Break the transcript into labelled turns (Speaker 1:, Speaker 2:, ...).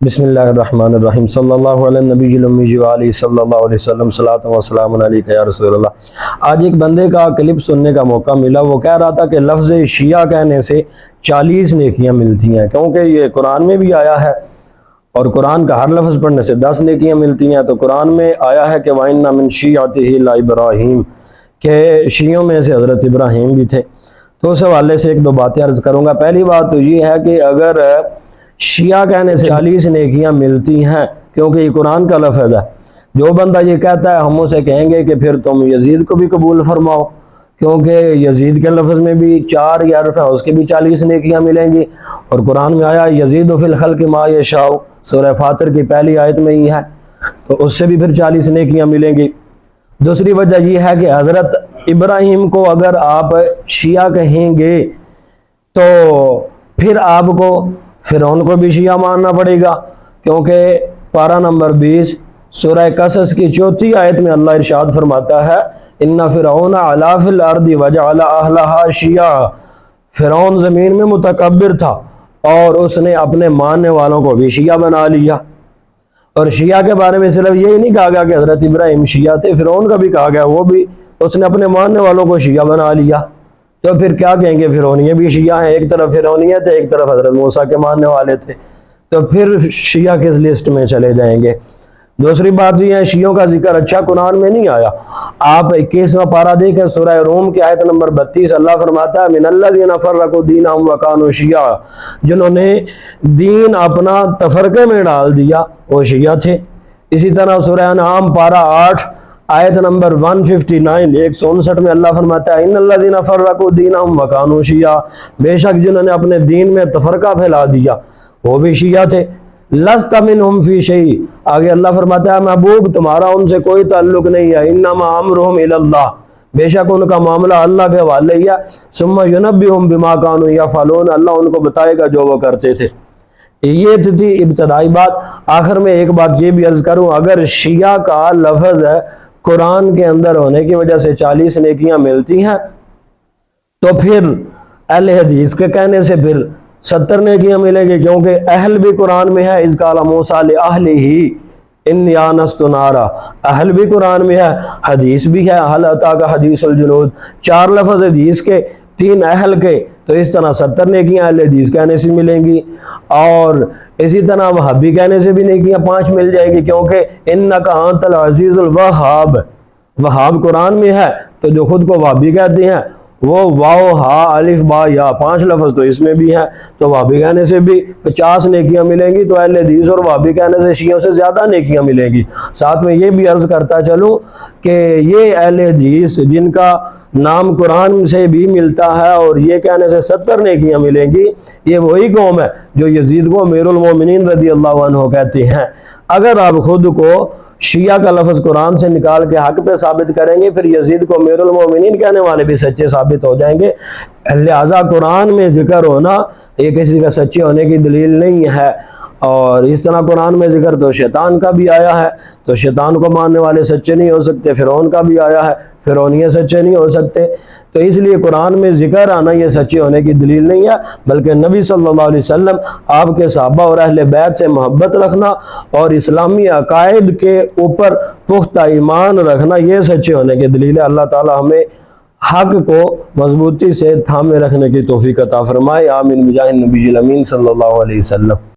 Speaker 1: بسم اللہ الرحمن الرحیم صلی اللہ علیہ نبی الامی و علیہ صلی اللہ علیہ وسلم صلاۃ و سلام علیک یا رسول اللہ۔ آج ایک بندے کا کلپ سننے کا موقع ملا، وہ کہہ رہا تھا کہ لفظ شیعہ کہنے سے 40 نیکیاں ملتی ہیں، کیونکہ یہ قرآن میں بھی آیا ہے اور قرآن کا ہر لفظ پڑھنے سے 10 نیکیاں ملتی ہیں۔ تو قرآن میں آیا ہے کہ وَإِنَّ مِن شِيعَتِهِ لَإِبْرَاهِيمَ، کہ شیعوں میں سے حضرت ابراہیم بھی تھے۔ تو اس حوالے سے ایک دو باتیں عرض کروں گا۔ پہلی بات تو یہ ہے کہ اگر شیعہ کہنے سے 40 نیکیاں ملتی ہیں، کیونکہ یہ قرآن کا لفظ ہے، جو بندہ یہ کہتا ہے ہم اسے کہیں گے کہ پھر تم یزید کو بھی قبول فرماؤ، کیونکہ یزید کے لفظ میں بھی 4 حرف ہیں، اس کے بھی 40 نیکیاں ملیں گی، اور قرآن میں آیا یزید فی الخلق ما یشاء، سورہ فاطر کی پہلی آیت میں ہی ہے، تو اس سے بھی پھر 40 نیکیاں ملیں گی۔ دوسری وجہ یہ ہے کہ حضرت ابراہیم کو اگر آپ شیعہ کہیں گے تو پھر آپ کو فرعون کو بھی شیعہ ماننا پڑے گا، کیونکہ پارہ نمبر 20 سورہ قصص کی 4 آیت میں اللہ ارشاد فرماتا ہے اِنَّ فِرْعَوْنَ عَلَا فِي الْأَرْضِ وَجَعَلَ أَهْلَهَا شِيَعًا، فرعون زمین میں متکبر تھا اور اس نے اپنے ماننے والوں کو بھی شیعہ بنا لیا۔ اور شیعہ کے بارے میں صرف یہی نہیں کہا گیا کہ حضرت ابراہیم شیعہ تھے، فرعون کا بھی کہا گیا، وہ بھی اس نے اپنے ماننے والوں کو شیعہ بنا لیا۔ تو پھر کیا کہیں گے، فرعونیے بھی شیعہ ہیں، ایک طرف فرعونیے تھے، ایک طرف حضرت موسیٰ کے ماننے والے تھے، تو پھر شیعہ کس لسٹ میں چلے جائیں گے۔ دوسری بات یہ ہے شیعوں کا ذکر اچھا قرآن میں نہیں آیا۔ آپ 21واں پارہ دیکھیں سورہ روم کی آیت نمبر 32، اللہ فرماتا ہے من الذین فرقوا دینہم وکانوا شیعا، جنہوں نے دین اپنا تفرقے میں ڈال دیا وہ شیعہ تھے۔ اسی طرح سورہ انعام پارہ 8 آیت نمبر 159 159 میں اللہ فرماتا ہے ان الذین فرقوا دینہم وکانوا شیعا، بے شک جنہوں نے اپنے دین میں تفرقہ پھیلا دیا وہ بھی شیعہ تھے۔ لست منہم فی شیء، آگے اللہ فرماتا ہے محبوب تمہارا ان سے کوئی تعلق نہیں ہے، انما امرہم الی اللہ، بے شک ان کا معاملہ اللہ کے حوالے ہی ہے، ثم ینبئہم بما کانوا یفعلون، اللہ ان کو بتائے گا جو وہ کرتے تھے۔ یہ تھی ابتدائی بات۔ آخر میں ایک بات یہ بھی عرض کروں، اگر شیعہ کا لفظ ہے قرآن کے اندر ہونے کی وجہ سے 40 نیکیاں ملتی ہیں، تو پھر اہل حدیث کے کہنے سے پھر 70 نیکیاں ملیں گی، کیونکہ اہل بھی قرآن میں ہے، اذ قال موسیٰ لأہلہ انی آنست نارا، اہل بھی قرآن میں ہے، حدیث بھی ہے، هل اتاک حدیث الجنود، 4 لفظ حدیث کے 3 اہل کے، تو اس طرح 70 نیکیاں اہل حدیث کہنے سے ملیں گی، اور اسی طرح وہابی کہنے سے بھی نیکیاں 5 مل جائے گی، کیونکہ انک انت العزیز الوہاب، وہاب قرآن میں ہے، تو جو خود کو وہابی کہتے ہیں وہ واو ہا الف با یا 5 لفظ تو اس میں بھی ہے، تو وہابی کہنے سے بھی 50 نیکیاں ملیں گی، تو اہل حدیث اور وہابی کہنے سے شیعوں سے زیادہ نیکیاں ملیں گی۔ ساتھ میں یہ بھی عرض کرتا چلوں کہ یہ اہل حدیث جن کا نام قرآن سے بھی ملتا ہے اور یہ کہنے سے 70 نیکیاں ملیں گی، یہ وہی قوم ہے جو یزید کو امیر المومنین رضی اللہ عنہ کہتے ہیں۔ اگر آپ خود کو شیعہ کا لفظ قرآن سے نکال کے حق پہ ثابت کریں گے، پھر یزید کو امیر المومنین کہنے والے بھی سچے ثابت ہو جائیں گے۔ لہٰذا قرآن میں ذکر ہونا یہ کسی کا سچے ہونے کی دلیل نہیں ہے، اور اس طرح قرآن میں ذکر تو شیطان کا بھی آیا ہے، تو شیطان کو ماننے والے سچے نہیں ہو سکتے، فرعون کا بھی آیا ہے، فرعونیے سچے نہیں ہو سکتے، تو اس لیے قرآن میں ذکر آنا یہ سچے ہونے کی دلیل نہیں ہے، بلکہ نبی صلی اللہ علیہ وسلم، آپ کے صحابہ اور اہل بیت سے محبت رکھنا اور اسلامی عقائد کے اوپر پختہ ایمان رکھنا یہ سچے ہونے کی دلیل ہے۔ اللہ تعالی ہمیں حق کو مضبوطی سے تھامے رکھنے کی توفیق عطا فرمائے، آمین بجاہ النبی الامین صلی اللہ علیہ وسلم۔